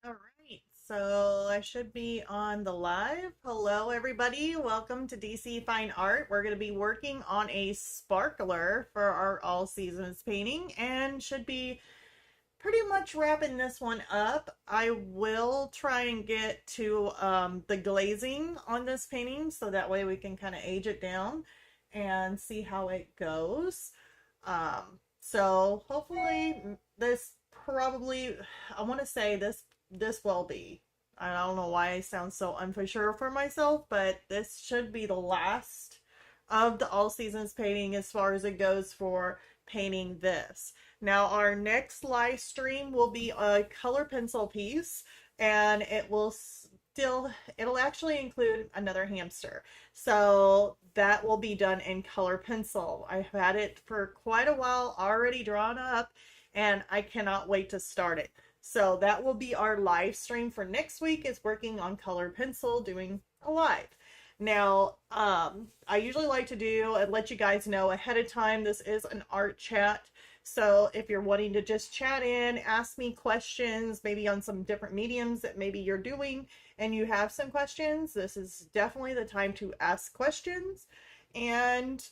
All right, so I should be on the live. Hello, everybody. Welcome to DC Fine Art. We're going to be working on a sparkler for our all seasons painting and should be pretty much wrapping this one up. I will try and get to the glazing on this painting so that way we can kind of age it down and see how it goes. So hopefully this probably, I want to say this will be. I don't know why I sound so unsure for myself, but this should be the last of the all seasons painting as far as it goes for painting this. Now our next live stream will be a color pencil piece, and it'll actually include another hamster. So that will be done in color pencil. I've had it for quite a while already drawn up, and I cannot wait to start it. So that will be our live stream for next week, is working on color pencil, doing a live. Now, I usually like to do and let you guys know ahead of time, this is an art chat. So if you're wanting to just chat in, ask me questions, maybe on some different mediums that maybe you're doing and you have some questions, this is definitely the time to ask questions. And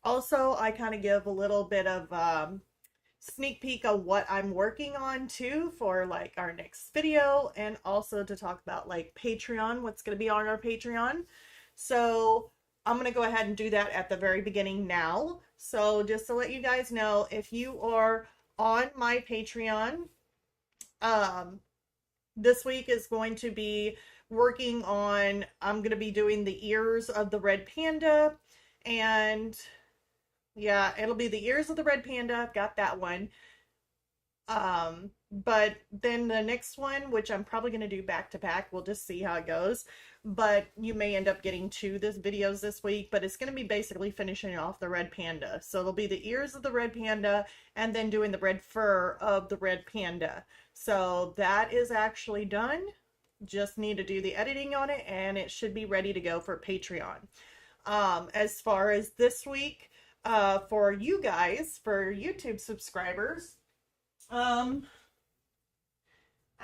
also I kind of give a little bit of sneak peek of what I'm working on too for like our next video, and also to talk about like Patreon, what's going to be on our Patreon. So I'm going to go ahead and do that at the very beginning now. So just to let you guys know, if you are on my Patreon, this week is going to be working on, I'm going to be doing the ears of the red panda, and yeah, it'll be the ears of the red panda. I've got that one. But then the next one, which I'm probably going to do back to back, we'll just see how it goes. But you may end up getting two videos this week, but it's going to be basically finishing off the red panda. So it'll be the ears of the red panda and then doing the red fur of the red panda. So that is actually done. Just need to do the editing on it and it should be ready to go for Patreon. As far as this week, for you guys, for YouTube subscribers, I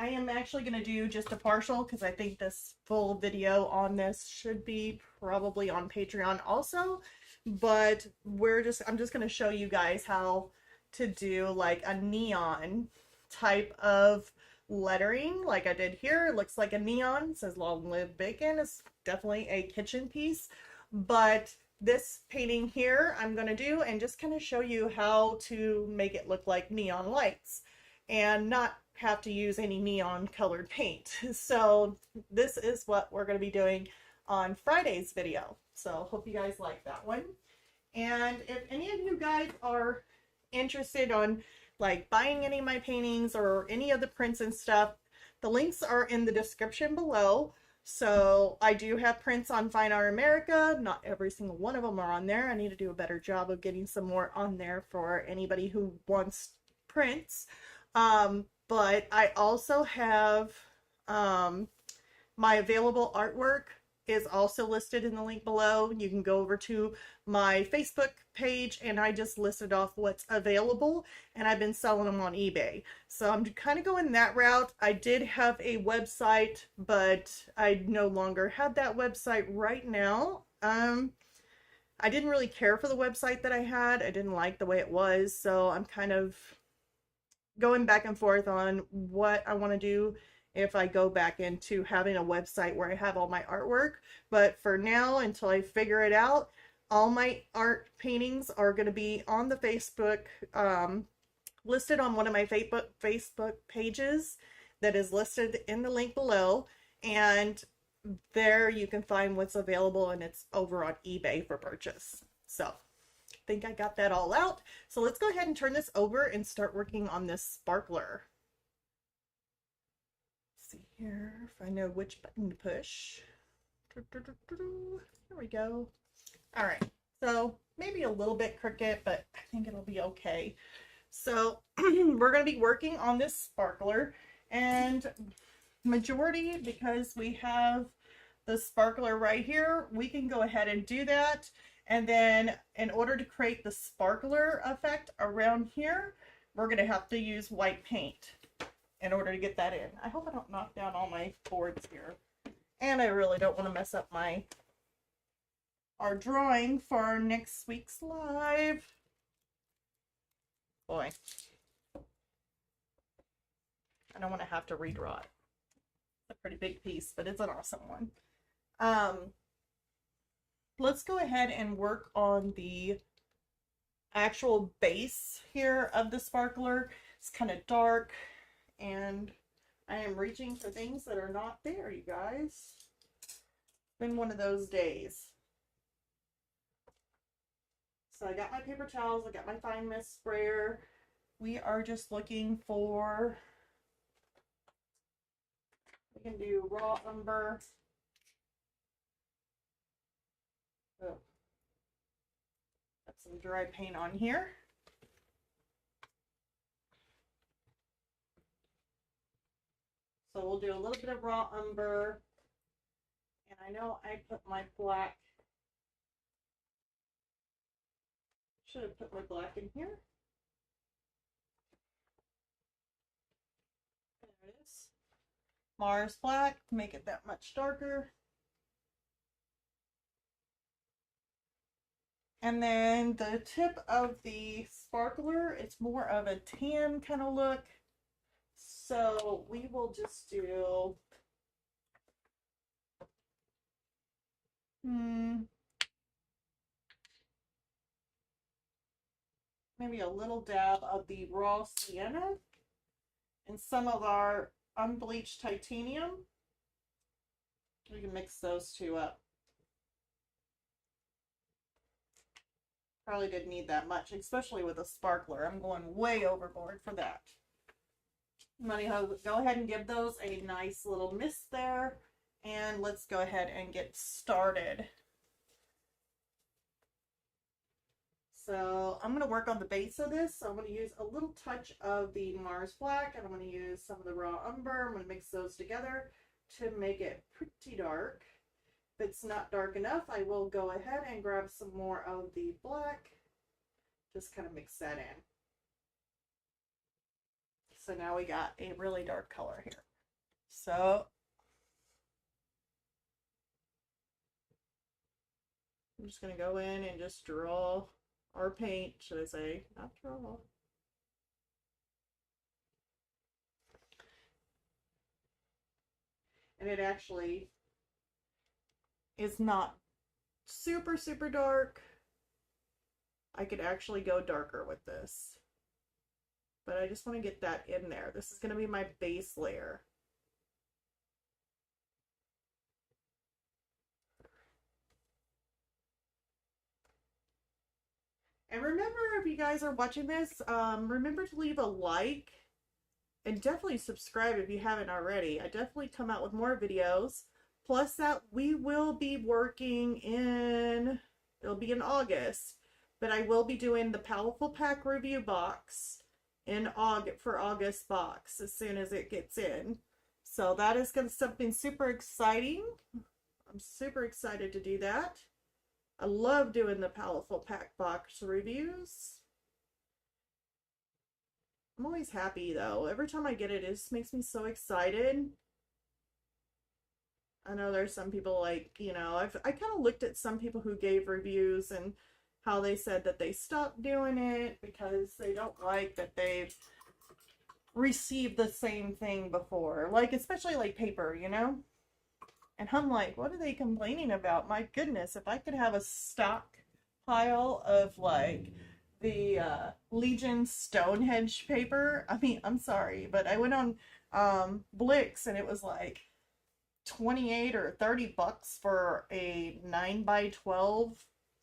am actually going to do just a partial because I think this full video on this should be probably on Patreon also, but I'm just going to show you guys how to do like a neon type of lettering like I did here. It looks like a neon. It says long live bacon. It's definitely a kitchen piece, but this painting here I'm going to do and just kind of show you how to make it look like neon lights and not have to use any neon colored paint. So this is what we're going to be doing on Friday's video. So hope you guys like that one. And if any of you guys are interested on like buying any of my paintings or any of the prints and stuff, the links are in the description below. So I do have prints on Fine Art America. Not every single one of them are on there. I need to do a better job of getting some more on there for anybody who wants prints. But I also have my available artwork is also listed in the link below. You can go over to my Facebook page and I just listed off what's available, and I've been selling them on eBay. So I'm kind of going that route. I did have a website, but I no longer have that website right now. I didn't really care for the website that I had. I didn't like the way it was, so I'm kind of going back and forth on what I want to do if I go back into having a website where I have all my artwork. But for now, until I figure it out, all my art paintings are going to be on the Facebook, listed on one of my Facebook pages that is listed in the link below. And there you can find what's available, and it's over on eBay for purchase. So think I got that all out. So let's go ahead and turn this over and start working on this sparkler. Let's see here if I know which button to push. There we go. All right, so maybe a little bit crooked, but I think it'll be okay. So we're going to be working on this sparkler, and majority, because we have the sparkler right here, we can go ahead and do that. And then in order to create the sparkler effect around here, we're going to have to use white paint. in order to get that in. I hope I don't knock down all my boards here. And I really don't want to mess up our drawing for next week's live. Boy. I don't want to have to redraw it. It's a pretty big piece, but it's an awesome one. Let's go ahead and work on the actual base here of the sparkler. It's kind of dark, and I am reaching for things that are not there, you guys. It's been one of those days. So I got my paper towels, I got my fine mist sprayer. We are just looking for, we can do raw umber. Oh. Got some dry paint on here. So we'll do a little bit of raw umber. And I know I put my black, should have put my black in here. There it is. Mars black to make it that much darker. And then the tip of the sparkler, it's more of a tan kind of look. So we will just do maybe a little dab of the raw sienna and some of our unbleached titanium. We can mix those two up. Probably didn't need that much, especially with a sparkler. I'm going way overboard for that. I'm going to go ahead and give those a nice little mist there. And let's go ahead and get started. So I'm going to work on the base of this. So I'm going to use a little touch of the Mars Black, and I'm going to use some of the raw umber. I'm going to mix those together to make it pretty dark. If it's not dark enough, I will go ahead and grab some more of the black. Just kind of mix that in. So now we got a really dark color here. So I'm just going to go in and just draw our paint, should I say, not draw. And it actually is not super, super dark. I could actually go darker with this. But I just want to get that in there. This is going to be my base layer. And remember, if you guys are watching this, remember to leave a like and definitely subscribe if you haven't already. I definitely come out with more videos. Plus that we will be working in, it'll be in August, but I will be doing the Powerful Pack review box in August box as soon as it gets in. So that is going to be something super exciting. I'm super excited to do that. I love doing the Powerful Pack box reviews. I'm always happy though. Every time I get it, it just makes me so excited. I know there's some people like, you know, I kind of looked at some people who gave reviews and how they said that they stopped doing it because they don't like that they've received the same thing before. Like, especially like paper, you know? And I'm like, what are they complaining about? My goodness, if I could have a stock pile of like the Legion Stonehenge paper. I mean, I'm sorry, but I went on Blix and it was like 28 or 30 bucks for a 9x12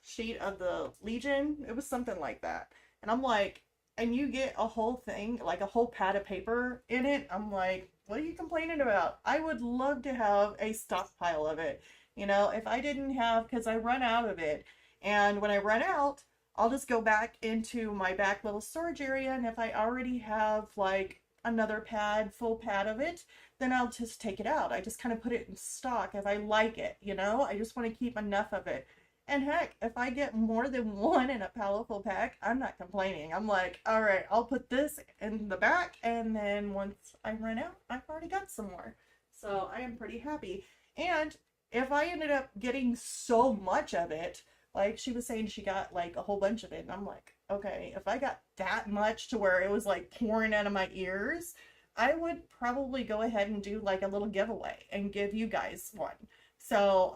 sheet of the Legion. It was something like that. And I'm like, and you get a whole thing, like a whole pad of paper in it. I'm like, what are you complaining about? I would love to have a stockpile of it. You know, if I didn't have, because I run out of it. And when I run out, I'll just go back into my back little storage area. And if I already have like another pad, full pad of it, then I'll just take it out. I just kind of put it in stock if I like it, you know? I just want to keep enough of it. And heck, if I get more than one in a powerful pack, I'm not complaining. I'm like, all right, I'll put this in the back, and then once I run out, I've already got some more. So I am pretty happy. And if I ended up getting so much of it, like she was saying she got like a whole bunch of it, and I'm like, okay, if I got that much to where it was like pouring out of my ears, I would probably go ahead and do like a little giveaway and give you guys one. So,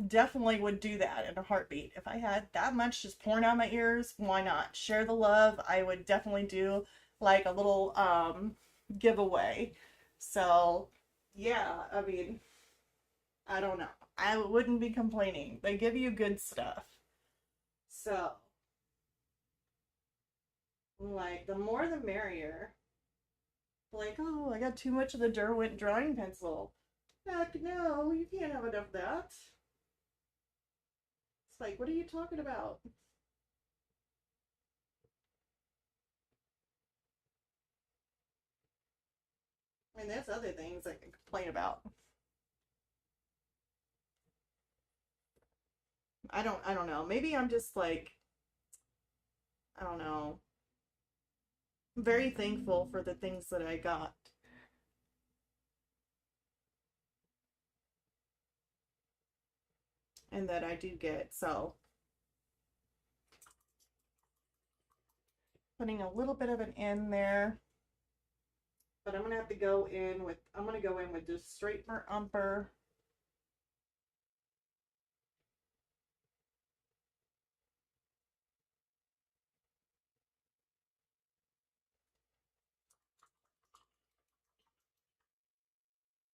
definitely would do that in a heartbeat. If I had that much just pouring out my ears, why not? Share the love. I would definitely do like a little giveaway. So, yeah, I mean, I don't know. I wouldn't be complaining. They give you good stuff. So, like, the more the merrier. Like, oh, I got too much of the Derwent drawing pencil. Heck no, you can't have enough of that. It's like, what are you talking about? I mean, there's other things I can complain about. I don't know. Maybe I'm just like, I don't know, very thankful for the things that I got. And that I do get. So, putting a little bit of an N there. But I'm gonna have to go in with, I'm gonna go in with just straight umber.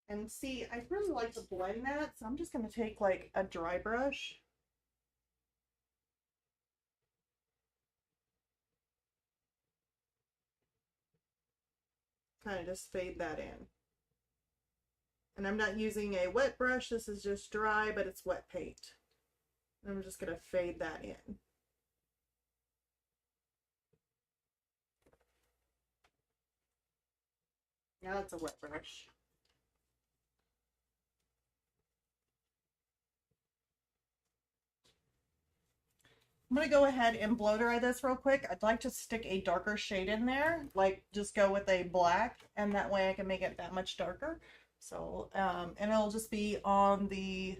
And see, I really like to blend that, so I'm just gonna take like a dry brush. Kind of just fade that in. And I'm not using a wet brush, this is just dry, but it's wet paint. And I'm just gonna fade that in. Now it's a wet brush. I'm gonna go ahead and blow dry this real quick. I'd like to stick a darker shade in there, like just go with a black, and that way I can make it that much darker. So, and it'll just be on the,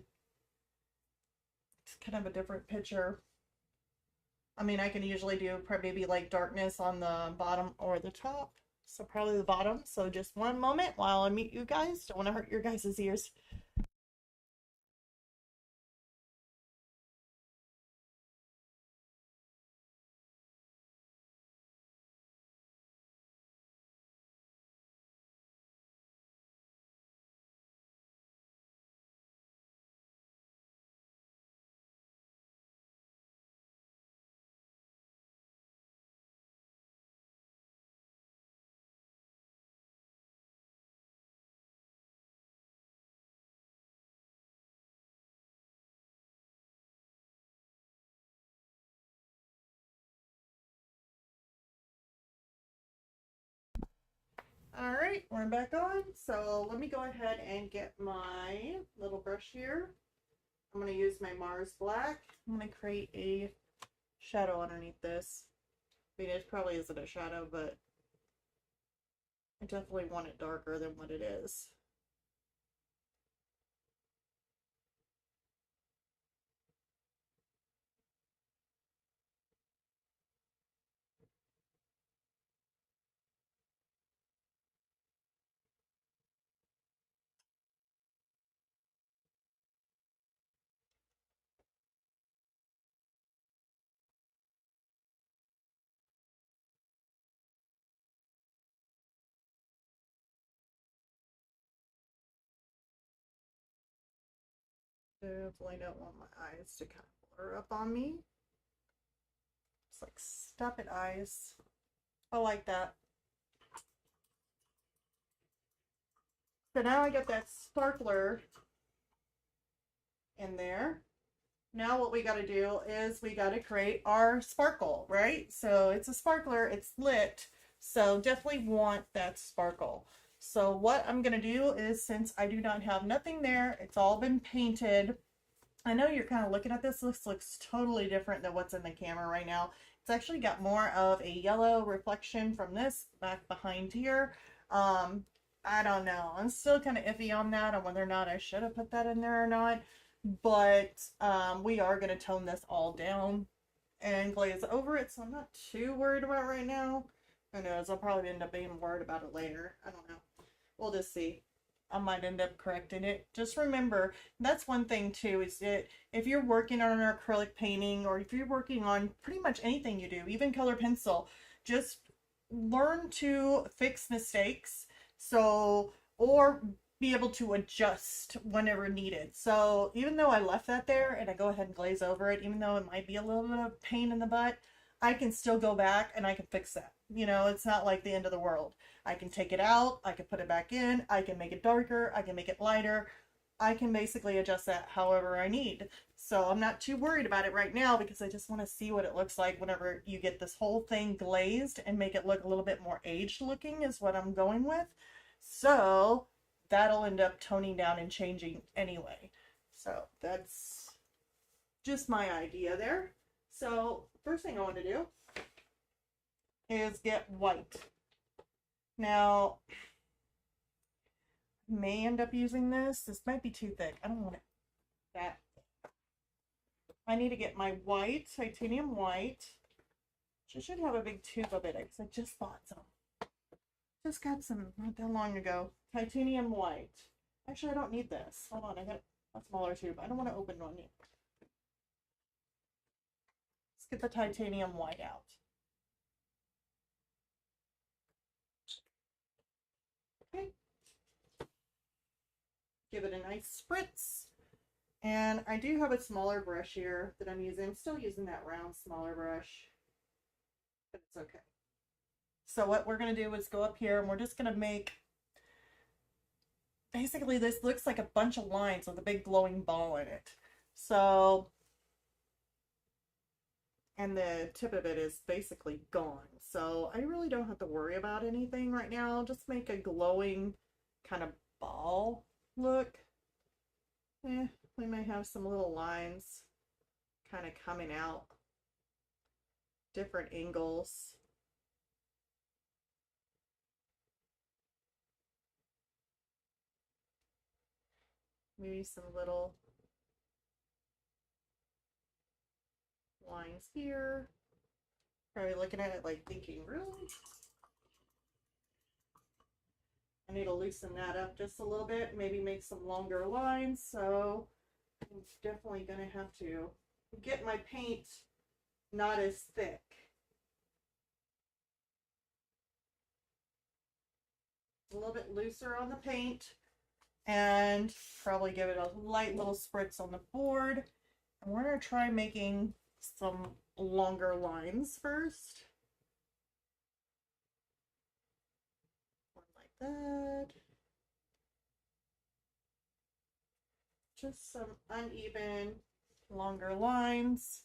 it's kind of a different picture. I mean, I can usually do maybe like darkness on the bottom or the top. So probably the bottom. So just one moment while I mute you guys. Don't want to hurt your guys' ears. All right, we're back on. So let me go ahead and get my little brush here. I'm going to use my Mars Black. I'm going to create a shadow underneath this. I mean, it probably isn't a shadow, but I definitely want it darker than what it is. Definitely don't want my eyes to kind of blur up on me. It's like, stop it, eyes. I like that. So now I got that sparkler in there. Now what we got to do is we got to create our sparkle, right? So it's a sparkler, it's lit, so definitely want that sparkle. So what I'm going to do is, since I do not have nothing there, it's all been painted, I know you're kind of looking at this. This looks totally different than what's in the camera right now. It's actually got more of a yellow reflection from this back behind here. Um, I don't know. I'm still kind of iffy on that, on whether or not I should have put that in there or not. But we are going to tone this all down and glaze over it, so I'm not too worried about it right now. Who knows? I'll probably end up being worried about it later. I don't know. We'll just see. I might end up correcting it. Just remember, that's one thing too, is that if you're working on an acrylic painting or if you're working on pretty much anything you do, even color pencil, just learn to fix mistakes. So, or be able to adjust whenever needed. So even though I left that there and I go ahead and glaze over it, even though it might be a little bit of pain in the butt, I can still go back and I can fix that. You know, it's not like the end of the world. I can take it out, I can put it back in, I can make it darker, I can make it lighter. I can basically adjust that however I need. So I'm not too worried about it right now because I just want to see what it looks like whenever you get this whole thing glazed and make it look a little bit more aged looking is what I'm going with. So that'll end up toning down and changing anyway. So that's just my idea there. So first thing I want to do is get white. Now, may end up using this. This might be too thick. I don't want it that thick. I need to get my white, titanium white. I should have a big tube of it because I just bought some. Just got some not that long ago. Titanium white. Actually, I don't need this. Hold on, I got a smaller tube. I don't want to open one yet. Let's get the titanium white out. Okay. Give it a nice spritz. And I do have a smaller brush here that I'm using. I'm still using that round, smaller brush, but it's okay. So what we're going to do is go up here and we're just going to make, basically this looks like a bunch of lines with a big glowing ball in it. So, and the tip of it is basically gone. So I really don't have to worry about anything right now. I'll just make a glowing kind of ball look. We may have some little lines kind of coming out, different angles. Maybe some little lines here. Probably looking at it like thinking, really? I need to loosen that up just a little bit, maybe make some longer lines. So I'm definitely going to have to get my paint not as thick. A little bit looser on the paint and probably give it a light little spritz on the board. And we're going to try making some longer lines first. One like that. Just some uneven, longer lines.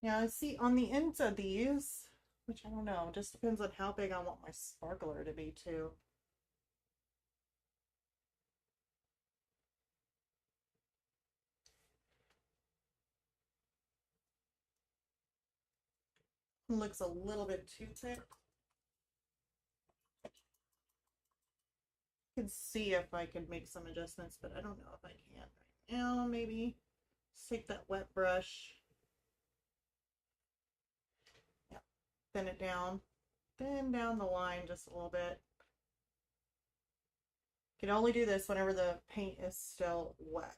Now, see, on the ends of these, which I don't know, just depends on how big I want my sparkler to be too. It looks a little bit too thick. I can see if I can make some adjustments, but I don't know if I can right now. Maybe take that wet brush. Yeah, thin it down. Thin down the line just a little bit. You can only do this whenever the paint is still wet.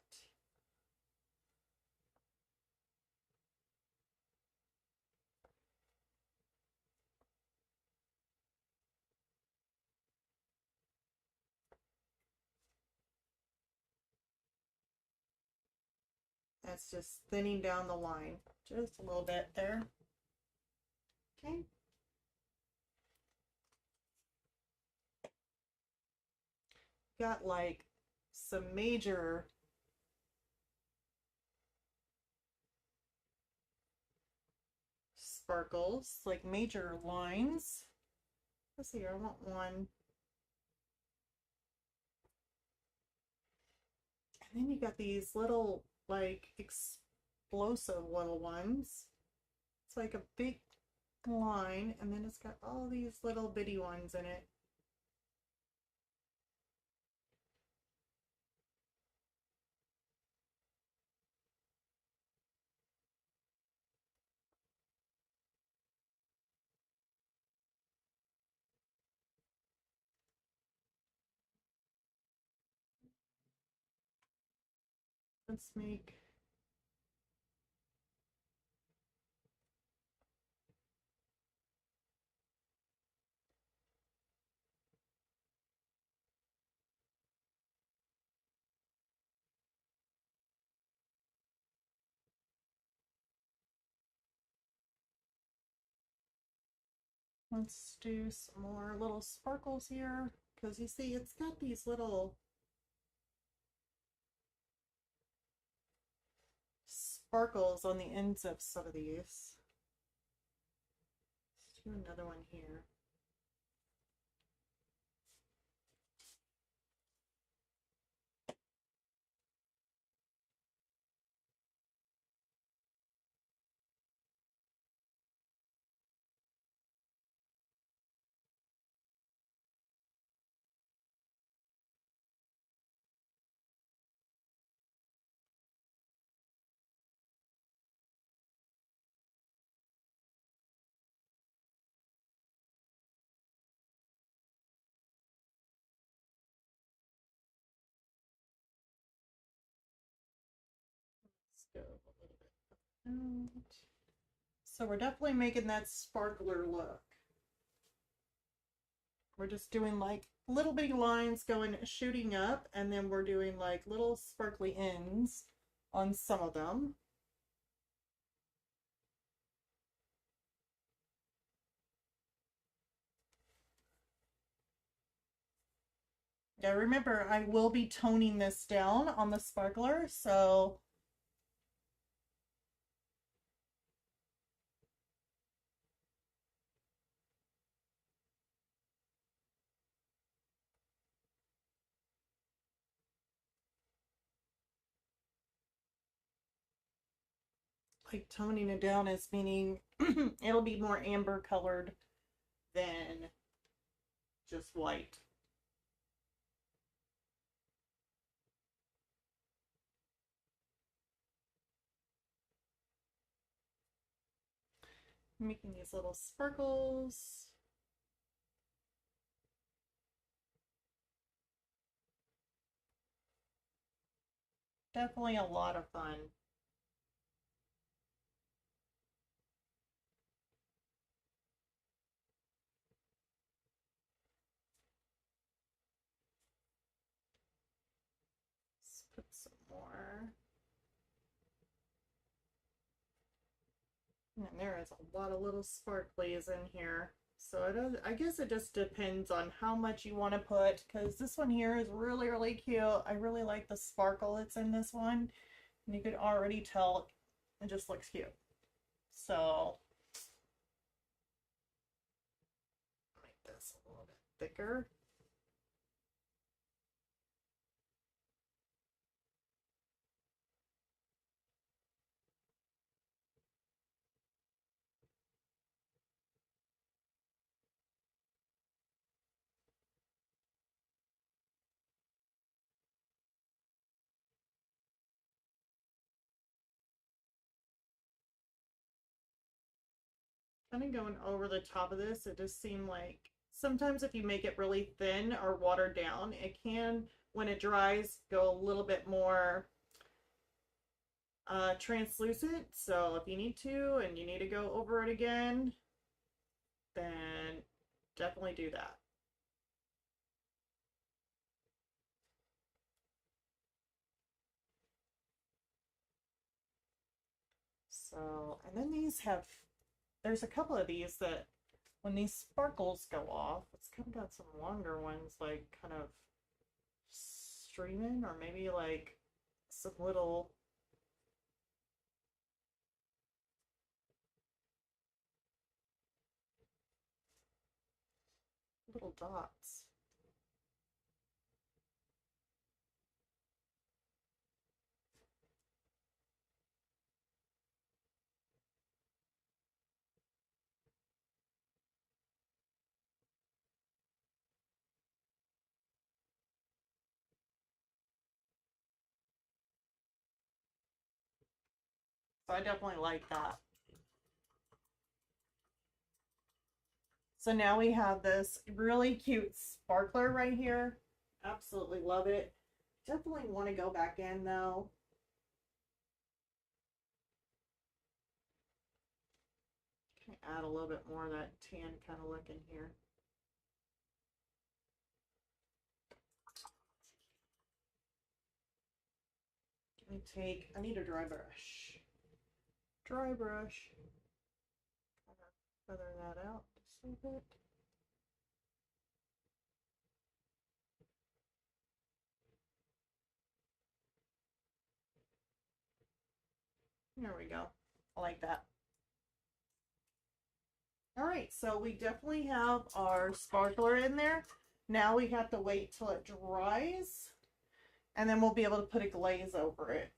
That's just thinning down the line just a little bit there. Okay. got like some major sparkles, like major lines. Let's see, I want one. And then you got these little, like, explosive little ones. It's like a big line, and then it's got all these little bitty ones in it. Let's make let's do some more little sparkles here, because you see it's got these little sparkles on the ends of some of these. Let's do another one here. Let's go a little bit out. So we're definitely making that sparkler look. We're just doing like little bitty lines going shooting up, and then we're doing like little sparkly ends on some of them. Yeah, remember I will be toning this down on the sparkler, so like toning it down is meaning it'll be more amber colored than just white. Making these little sparkles. Definitely a lot of fun. Let's put some more. And there is a lot of little sparklies in here. So I guess it just depends on how much you want to put, because this one here is really, really cute. I really like the sparkle that's in this one. And you could already tell it just looks cute. So make this a little bit thicker. Kind of going over the top of this, it just seemed like sometimes if you make it really thin or watered down, it can, when it dries, go a little bit more translucent. So if you need to and you need to go over it again, then definitely do that. So, and then these have, there's a couple of these that when these sparkles go off, it's kind of got some longer ones like kind of streaming, or maybe like some little dots. So I definitely like that. So now we have this really cute sparkler right here. Absolutely love it. Definitely want to go back in though. Can I add a little bit more of that tan kind of look in here. I need a dry brush. Dry brush. Kind of feather that out just a little bit. There we go. I like that. All right, so we definitely have our sparkler in there. Now we have to wait till it dries, and then we'll be able to put a glaze over it.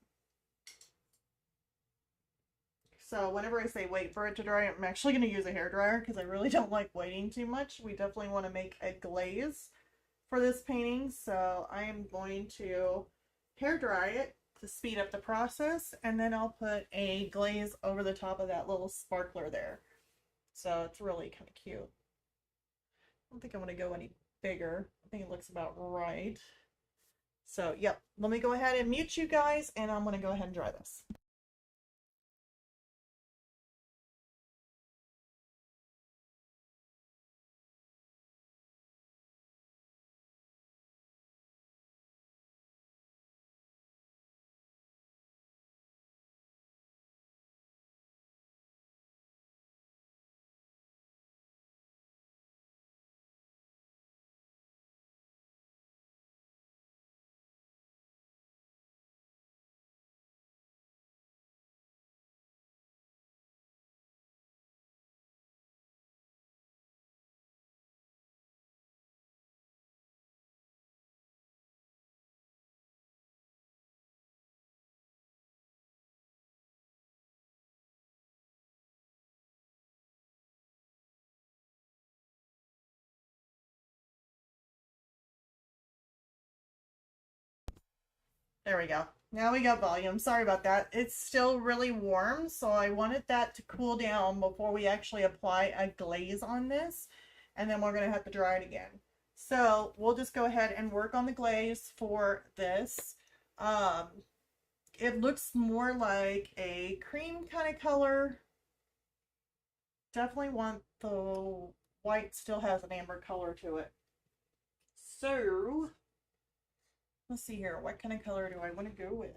So whenever I say wait for it to dry, I'm actually going to use a hairdryer because I really don't like waiting too much. We definitely want to make a glaze for this painting, so I am going to hairdry it to speed up the process, and then I'll put a glaze over the top of that little sparkler there. So it's really kind of cute. I don't think I'm going to go any bigger. I think it looks about right. So, yep, let me go ahead and mute you guys, and I'm going to go ahead and dry this. There we go. Now we got volume. Sorry about that. It's still really warm, so I wanted that to cool down before we actually apply a glaze on this, and then we're going to have to dry it again. So we'll just go ahead and work on the glaze for this. It looks more like a cream kind of color. Definitely want the white still has an amber color to it. So let's see here. What kind of color do I want to go with?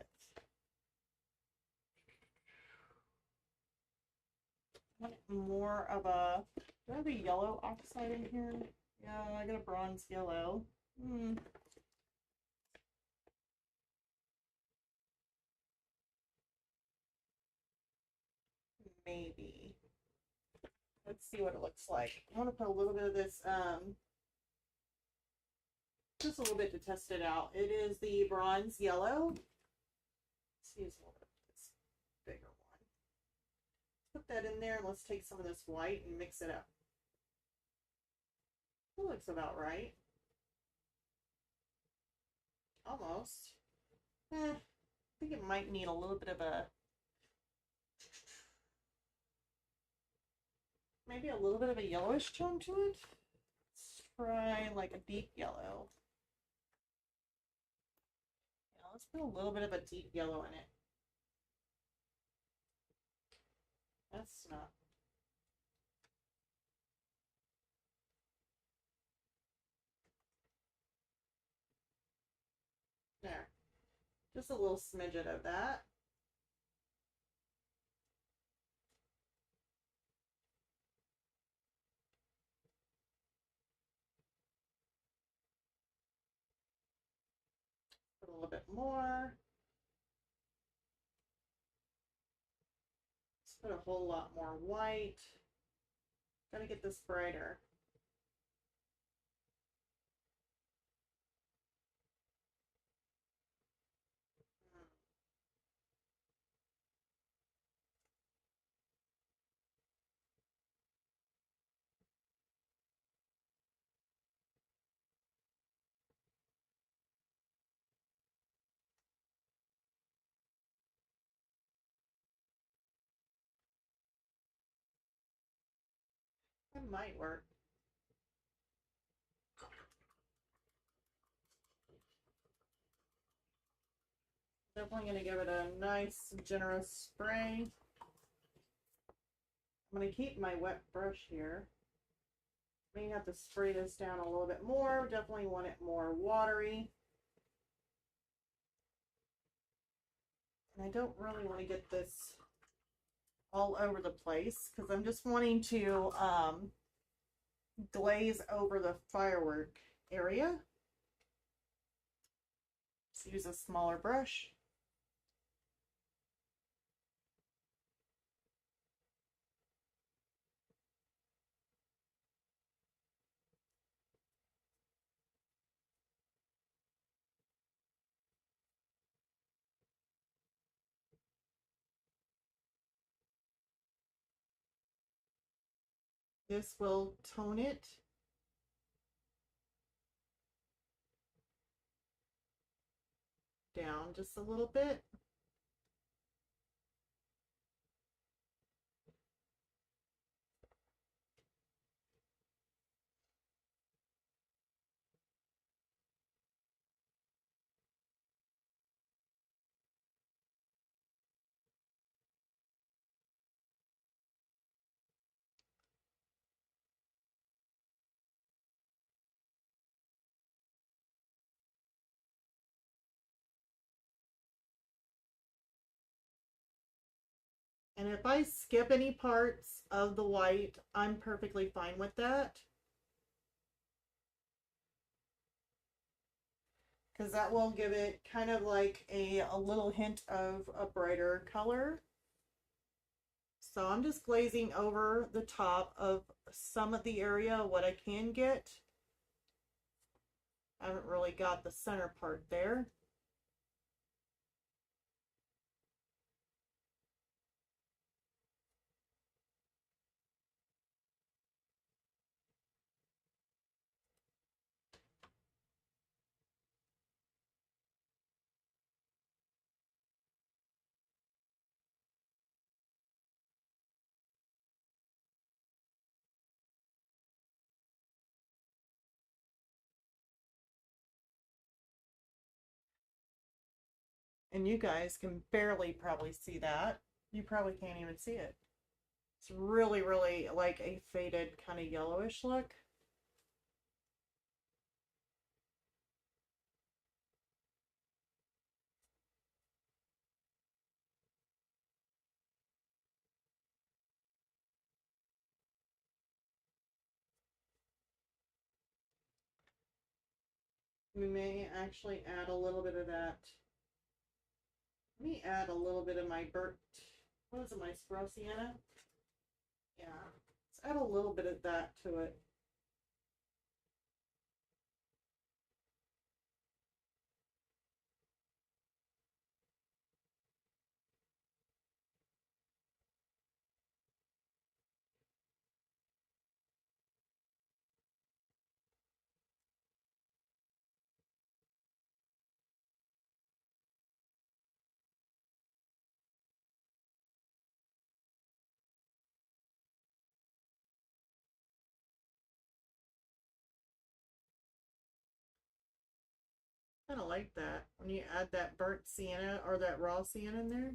I want more of a, do I have a yellow oxide in here? Yeah, I got a bronze yellow. Maybe. Let's see what it looks like. I want to put a little bit of this, just a little bit to test it out. It is the bronze yellow. Let's use a little bit of this bigger one. Put that in there and let's take some of this white and mix it up. That looks about right. Almost. I think it might need a little bit of a, maybe a little bit of a yellowish tone to it. Let's try like a deep yellow. Yeah, let's put a little bit of a deep yellow in it. That's not. There. Just a little smidget of that. little bit more. Let's put a whole lot more white. Gotta get this brighter. That might work. Definitely going to give it a nice, generous spray. I'm going to keep my wet brush here. May have to spray this down a little bit more. Definitely want it more watery. And I don't really want to get this all over the place because I'm just wanting to glaze over the firework area. Let's use a smaller brush. This will tone it down just a little bit. And if I skip any parts of the white, I'm perfectly fine with that. Because that will give it kind of like a little hint of a brighter color. So I'm just glazing over the top of some of the area, what I can get. I haven't really got the center part there. And you guys can barely probably see that. You probably can't even see it. It's really, really like a faded kind of yellowish look. We may actually add a little bit of that. Let me add a little bit of my burnt, what is it, my Sprow Sienna? Yeah, let's add a little bit of that to it. Kind of like that when you add that burnt sienna or that raw sienna in there.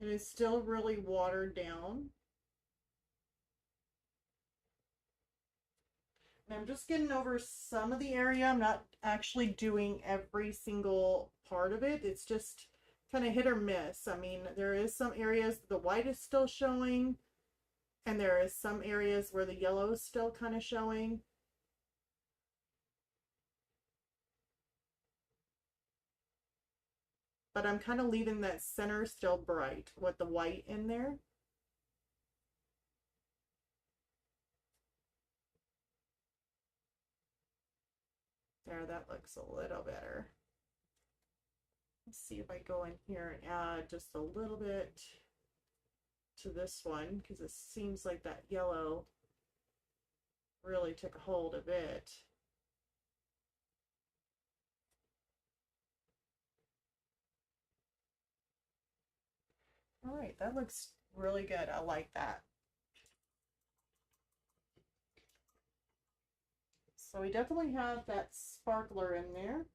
It is still really watered down. And I'm just getting over some of the area. I'm not actually doing every single part of it. It's just kind of hit or miss. I mean, there is some areas the white is still showing, and there is some areas where the yellow is still kind of showing. But I'm kind of leaving that center still bright with the white in there. There, that looks a little better. Let's see if I go in here and add just a little bit to this one, because it seems like that yellow really took a hold of it. All right, that looks really good. I like that. So we definitely have that sparkler in there.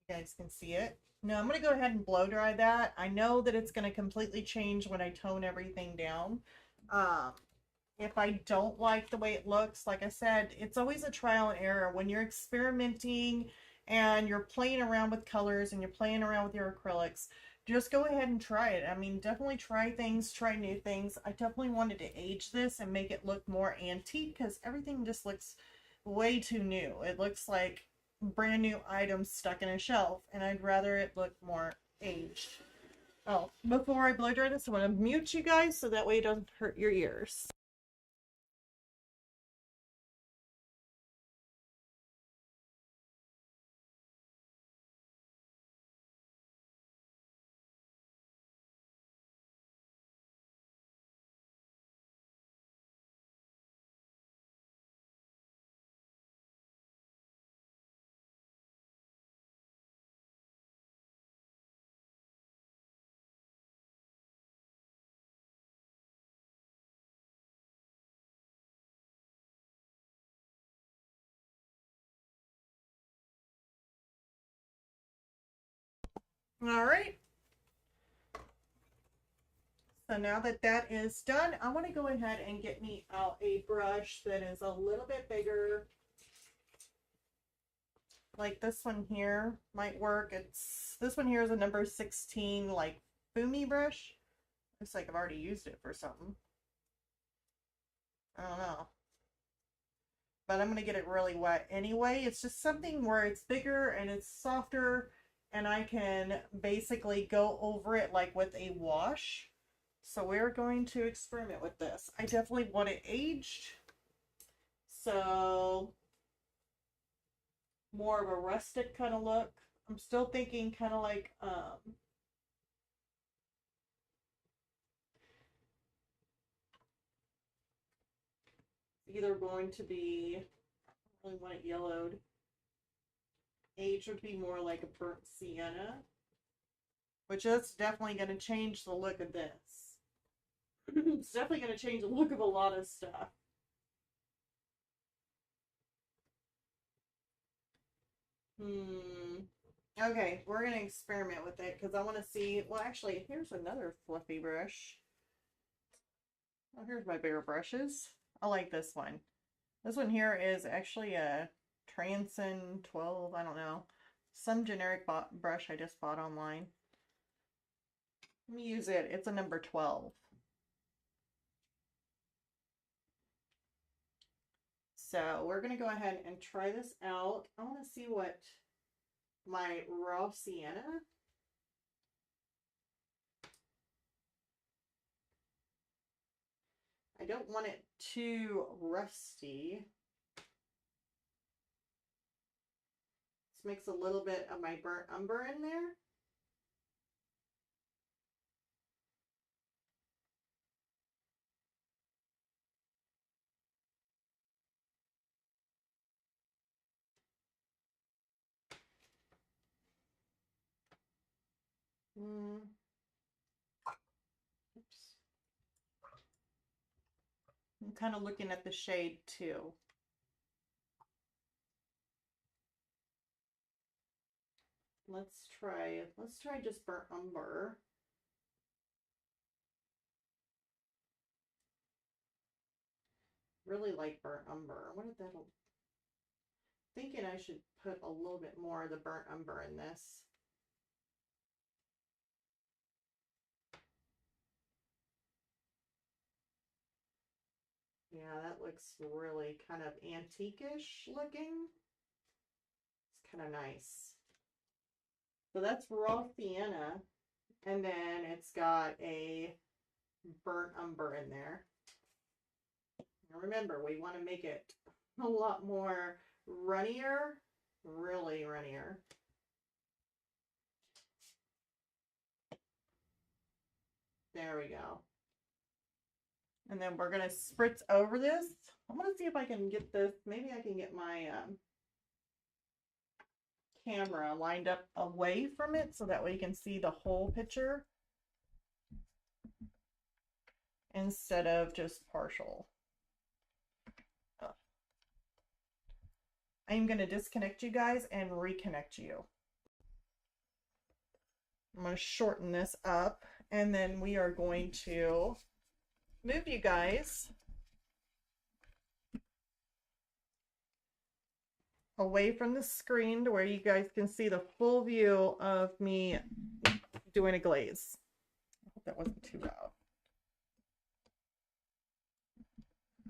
You guys can see it. Now I'm going to go ahead and blow dry that. I know that it's going to completely change when I tone everything down. If I don't like the way it looks, like I said, it's always a trial and error. When you're experimenting and you're playing around with colors and you're playing around with your acrylics, just go ahead and try it. I mean, definitely try things, try new things. I definitely wanted to age this and make it look more antique because everything just looks way too new. It looks like brand new items stuck in a shelf, and I'd rather it look more aged. Oh, before I blow dry this, I want to mute you guys so that way it doesn't hurt your ears. All right. So now that that is done, I want to go ahead and get me out a brush that is a little bit bigger. Like this one here might work. This one here is a number 16 like Fumi brush. Looks like I've already used it for something. I don't know. But I'm going to get it really wet anyway. It's just something where it's bigger and it's softer and I can basically go over it like with a wash. So we're going to experiment with this. I definitely want it aged. So more of a rustic kind of look. I'm still thinking kind of like either going to be, I really want it yellowed. Age would be more like a burnt sienna, which is definitely going to change the look of this. It's definitely going to change the look of a lot of stuff. Okay, we're going to experiment with it because I want to see. Well, actually, here's another fluffy brush. Oh, here's my bigger brushes. I like this one. This one here is actually a Transin 12, I don't know. Some generic brush I just bought online. Let me use it. It's a number 12. So we're going to go ahead and try this out. I want to see what my raw sienna. I don't want it too rusty. Let's mix a little bit of my burnt umber in there. Oops. I'm kind of looking at the shade too. Let's try just burnt umber. Really like burnt umber. What did that? Thinking I should put a little bit more of the burnt umber in this. Yeah, that looks really kind of antique-ish looking. It's kind of nice. So that's raw sienna, and then it's got a burnt umber in there. Now remember, we want to make it a lot more runnier, really runnier. There we go. And then we're going to spritz over this. I'm going to see if I can get this. Maybe I can get my camera lined up away from it so that way you can see the whole picture instead of just partial. I'm going to disconnect you guys and reconnect you. I'm going to shorten this up, and then we are going to move you guys away from the screen to where you guys can see the full view of me doing a glaze. I hope that wasn't too loud.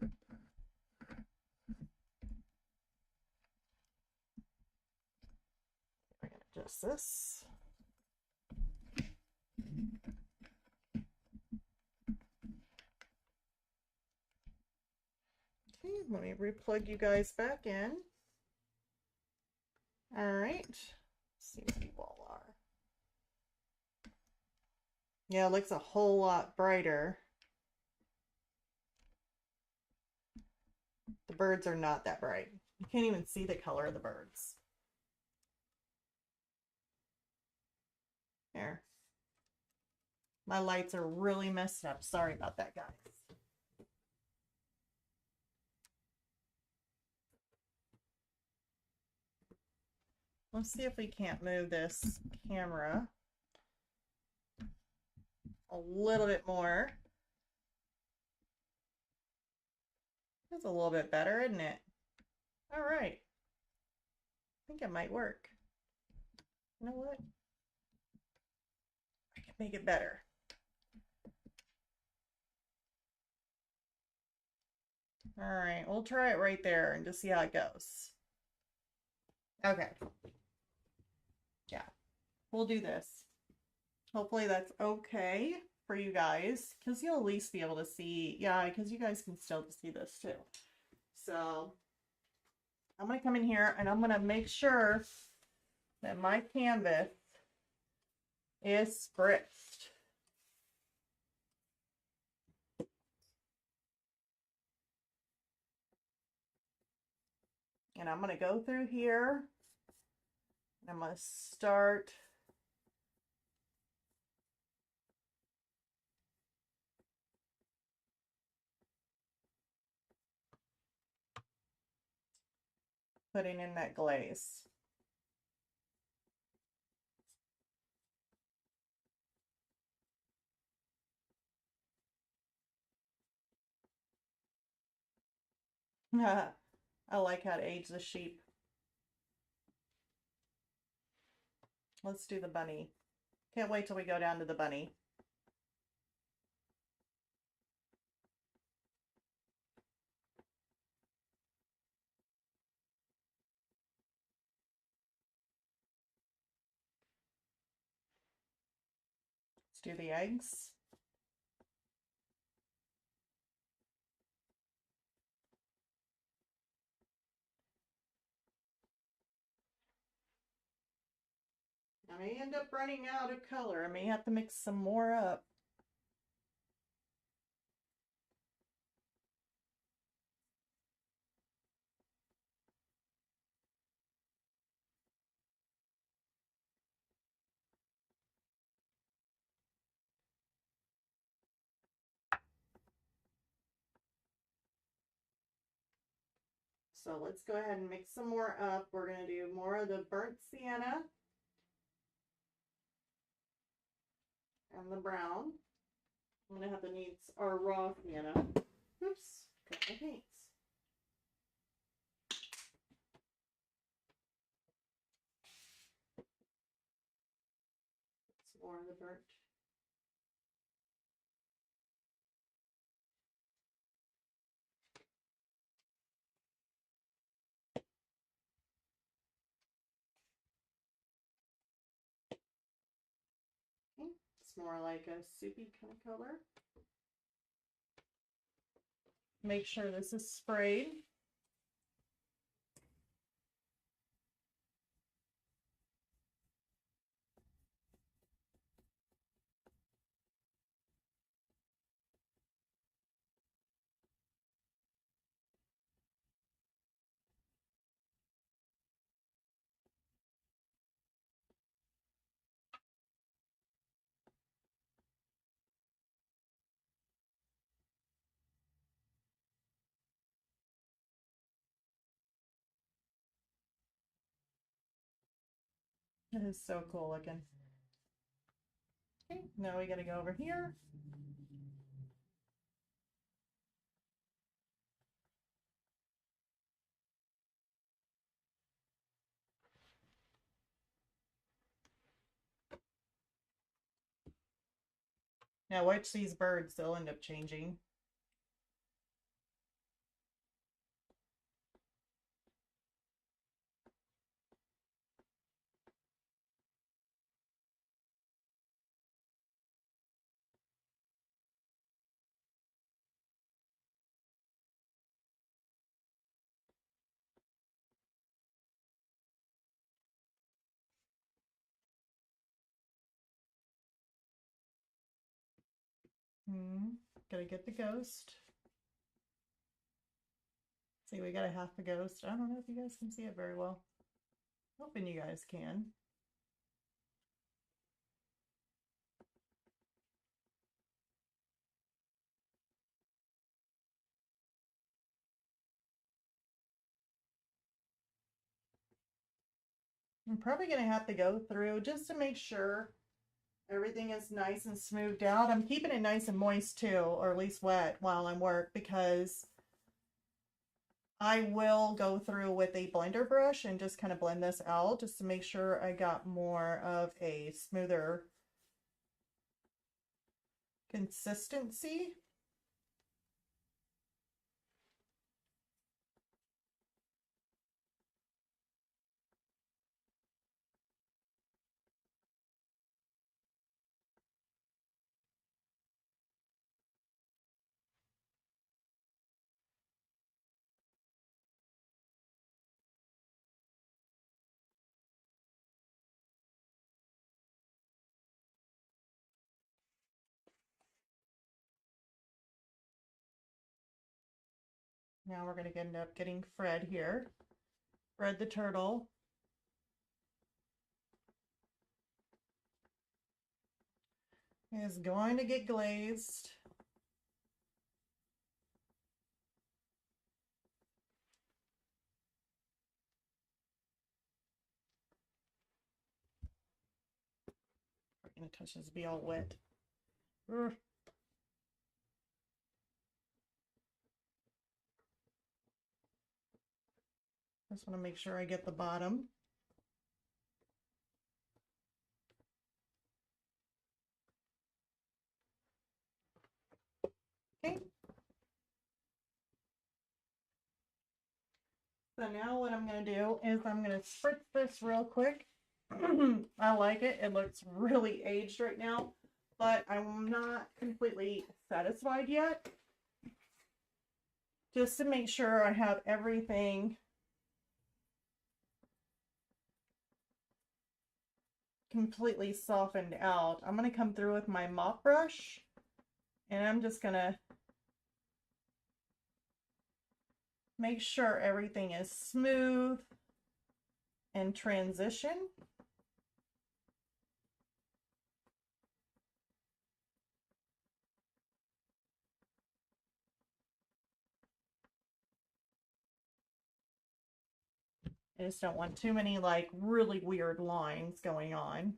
We're going to adjust this. Okay, let me replug you guys back in. All right, let's see what you all are. Yeah, it looks a whole lot brighter. The birds are not that bright. You can't even see the color of the birds. There. My lights are really messed up. Sorry about that, guys. Let's see if we can't move this camera a little bit more. That's a little bit better, isn't it? All right. I think it might work. You know what? I can make it better. All right, we'll try it right there and just see how it goes. Okay. Yeah, we'll do this. Hopefully that's okay for you guys, because you'll at least be able to see. Yeah, because you guys can still see this too. So I'm going to come in here and I'm going to make sure that my canvas is spritzed. And I'm going to go through here and I'm going to start putting in that glaze. I like how to age the sheep. Let's do the bunny. Can't wait till we go down to the bunny. Let's do the eggs. I may end up running out of color. I may have to mix some more up. So let's go ahead and mix some more up. We're going to do more of the burnt sienna. and the brown. I'm going to have to need our raw sienna. Oops, got my paints. Some more of the burnt. Okay. It's more like a soupy kind of color. Make sure this is sprayed. It is so cool looking. Okay, now we gotta go over here. Now watch these birds, they'll end up changing. Gotta get the ghost. See, we got a half a ghost. I don't know if you guys can see it very well. Hoping you guys can. I'm probably gonna have to go through just to make sure everything is nice and smoothed out. I'm keeping it nice and moist too, or at least wet while I'm work, because I will go through with a blender brush and just kind of blend this out just to make sure I got more of a smoother consistency. Now we're going to end up getting Fred here. Fred the turtle. Is going to get glazed. I'm going to touch this, be all wet. Urgh. Just want to make sure I get the bottom. Okay. So now what I'm going to do is I'm going to spritz this real quick. I like it. It looks really aged right now, but I'm not completely satisfied yet. Just to make sure I have everything completely softened out, I'm going to come through with my mop brush and I'm just going to make sure everything is smooth and transition. I just don't want too many like really weird lines going on.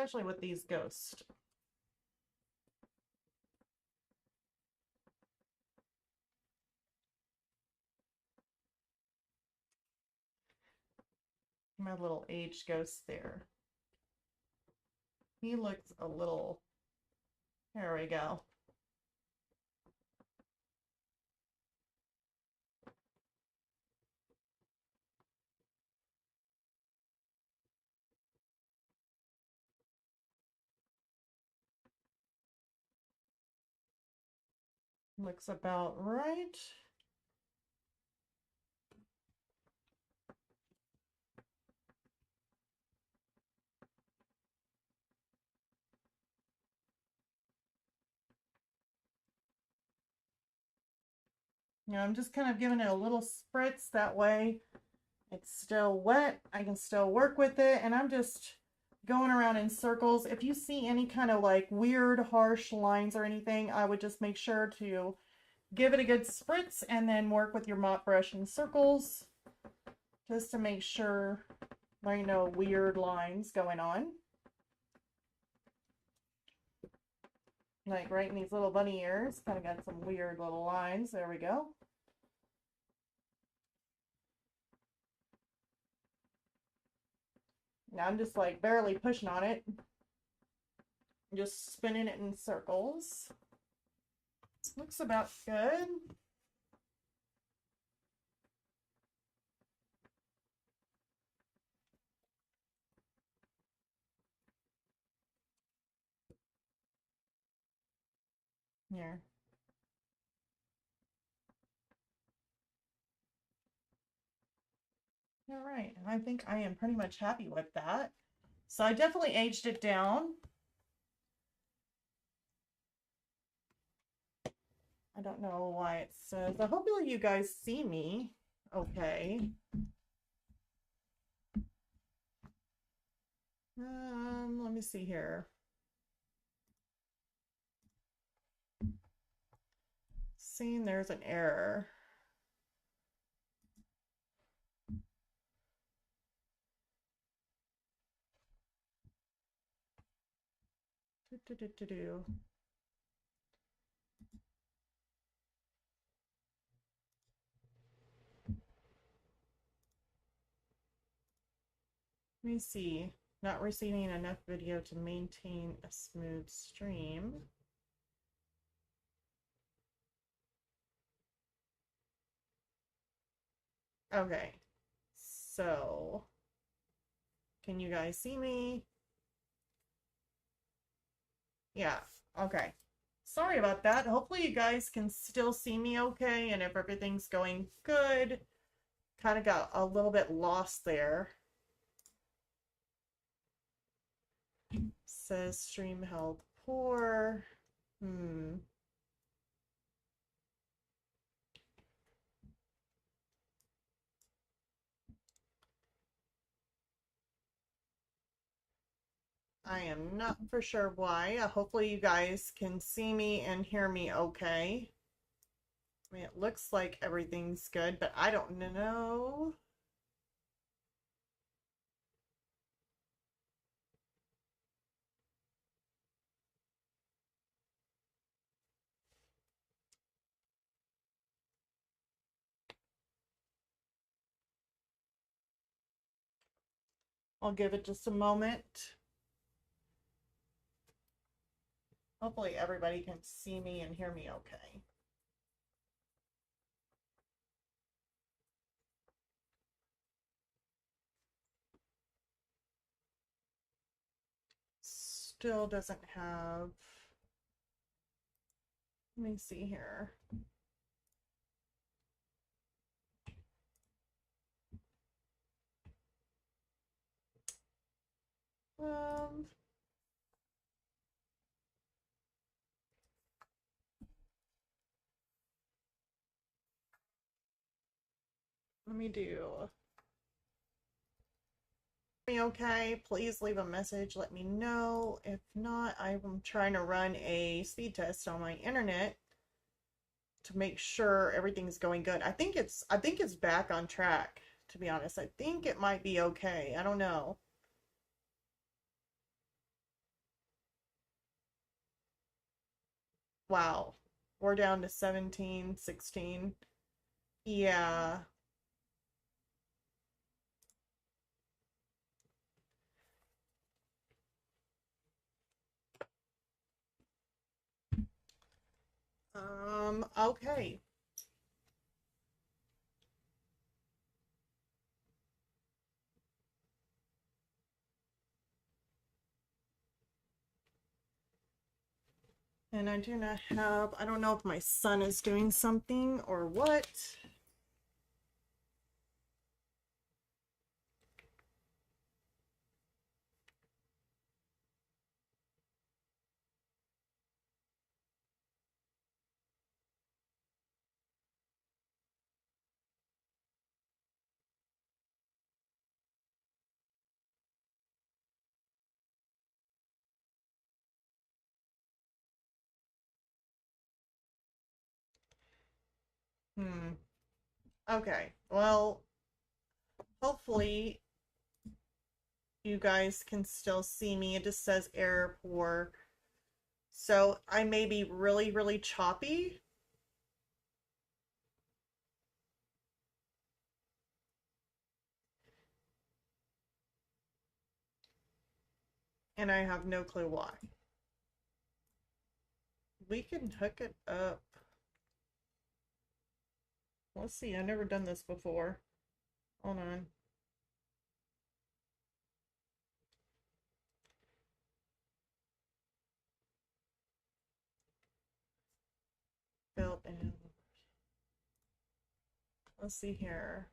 especially with these ghosts. My little aged ghost there. He looks a little, there we go. Looks about right. Now I'm just kind of giving it a little spritz, that way it's still wet. I can still work with it, and I'm just going around in circles. If you see any kind of like weird harsh lines or anything, I would just make sure to give it a good spritz and then work with your mop brush in circles just to make sure there ain't no weird lines going on. Like right in these little bunny ears, kind of got some weird little lines. There we go. Now I'm just like barely pushing on it. Just spinning it in circles. Looks about good. Here. All right, I think I am pretty much happy with that. So I definitely aged it down. I don't know why it says, hopefully you guys see me okay. Let me see here. Seeing there's an error. Do. Let me see. Not receiving enough video to maintain a smooth stream. Okay. So, can you guys see me? Yeah. Okay. Sorry about that. Hopefully you guys can still see me okay, and if everything's going good. Kind of got a little bit lost there. Says stream held poor. I am not for sure why. Hopefully you guys can see me and hear me okay. I mean, it looks like everything's good, but I don't know. I'll give it just a moment. Hopefully everybody can see me and hear me okay. Still doesn't have, let me see here. Let me do. Okay, please leave a message, let me know. If not, I'm trying to run a speed test on my internet to make sure everything's going good. I think it's back on track, to be honest. I think it might be okay. I don't know. Wow. We're down to 17, 16. Yeah. Okay. And I do not have, I don't know if my son is doing something or what. Hmm. Okay. Well, hopefully you guys can still see me. It just says error poor. So I may be really, really choppy. And I have no clue why. We can hook it up. Let's see, I've never done this before. Hold on. Built in. Let's see here.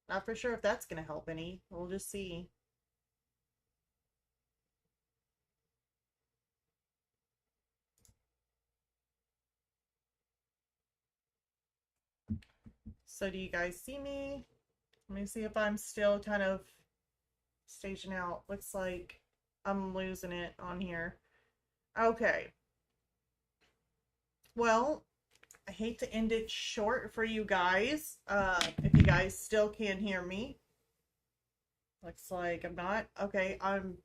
Not for sure if that's going to help any. We'll just see. So do you guys see me? Let me see if I'm still kind of staging out. Looks like I'm losing it on here. Okay. Well, I hate to end it short for you guys. If you guys still can't hear me. Looks like I'm not. Okay, I'm